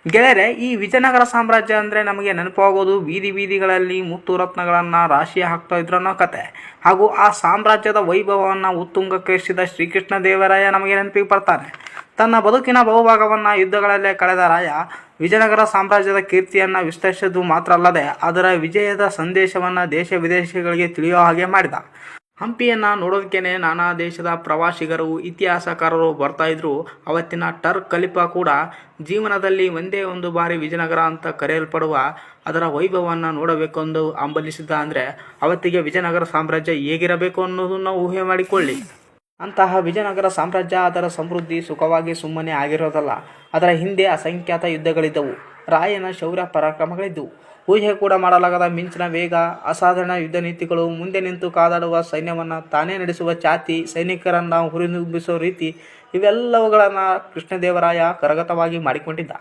ಗೆಳೆಯರೆ, ಈ ವಿಜಯನಗರ ಸಾಮ್ರಾಜ್ಯ ಅಂದರೆ ನಮಗೆ ನೆನಪಾಗೋದು ಬೀದಿ ಬೀದಿಗಳಲ್ಲಿ ಮುತ್ತು ರತ್ನಗಳನ್ನು ರಾಶಿ ಹಾಕ್ತಾ ಇದ್ರು ಅನ್ನೋ ಕತೆ. ಹಾಗೂ ಆ ಸಾಮ್ರಾಜ್ಯದ ವೈಭವವನ್ನು ಉತ್ತುಂಗಕ್ಕೇರಿಸಿದ ಶ್ರೀಕೃಷ್ಣ ದೇವರಾಯ ನಮಗೆ ನೆನಪಿಗೆ ಬರ್ತಾನೆ. ತನ್ನ ಬದುಕಿನ ಬಹುಭಾಗವನ್ನು ಯುದ್ಧಗಳಲ್ಲೇ ಕಳೆದ ರಾಯ ವಿಜಯನಗರ ಸಾಮ್ರಾಜ್ಯದ ಕೀರ್ತಿಯನ್ನು ವಿಸ್ತರಿಸಿದ್ದು ಮಾತ್ರ ಅಲ್ಲದೆ ಅದರ ವಿಜಯದ ಸಂದೇಶವನ್ನು ದೇಶ ವಿದೇಶಗಳಿಗೆ ತಿಳಿಯೋ ಹಾಗೆ ಮಾಡಿದ. ಹಂಪಿಯನ್ನು ನೋಡೋದಕ್ಕೇನೆ ನಾನಾ ದೇಶದ ಪ್ರವಾಸಿಗರು, ಇತಿಹಾಸಕಾರರು ಬರ್ತಾ ಇದ್ರು. ಅವತ್ತಿನ ಟರ್ಕ್ ಖಲೀಫಾ ಕೂಡ ಜೀವನದಲ್ಲಿ ಒಂದೇ ಒಂದು ಬಾರಿ ವಿಜಯನಗರ ಅಂತ ಕರೆಯಲ್ಪಡುವ ಅದರ ವೈಭವವನ್ನು ನೋಡಬೇಕೆಂದು ಹಂಬಲಿಸಿದ್ದ. ಅಂದರೆ ಅವತ್ತಿಗೆ ವಿಜಯನಗರ ಸಾಮ್ರಾಜ್ಯ ಹೇಗಿರಬೇಕು ಅನ್ನೋದನ್ನು ಊಹೆ ಮಾಡಿಕೊಳ್ಳಿ. ಅಂತಹ ವಿಜಯನಗರ ಸಾಮ್ರಾಜ್ಯ ಅದರ ಸಮೃದ್ಧಿ ಸುಖವಾಗಿ ಸುಮ್ಮನೆ ಆಗಿರೋದಲ್ಲ. ಅದರ ಹಿಂದೆ ಅಸಂಖ್ಯಾತ ಯುದ್ಧಗಳಿದ್ದವು, ರಾಯನ ಶೌರ್ಯ ಪರಾಕ್ರಮಗಳಿದ್ದವು, ಊಹೆ ಕೂಡ ಮಾಡಲಾಗದ ಮಿಂಚಿನ ವೇಗ, ಅಸಾಧಾರಣ ಯುದ್ಧ ನೀತಿಗಳು, ಮುಂದೆ ನಿಂತು ಕಾದಾಡುವ ಸೈನ್ಯವನ್ನು ತಾನೇ ನಡೆಸುವ ಛಾತಿ, ಸೈನಿಕರನ್ನು ಹುರಿದುಂಬಿಸುವ ರೀತಿ, ಇವೆಲ್ಲವುಗಳನ್ನು ಕೃಷ್ಣದೇವರಾಯ ಕರಗತವಾಗಿ ಮಾಡಿಕೊಂಡಿದ್ದ.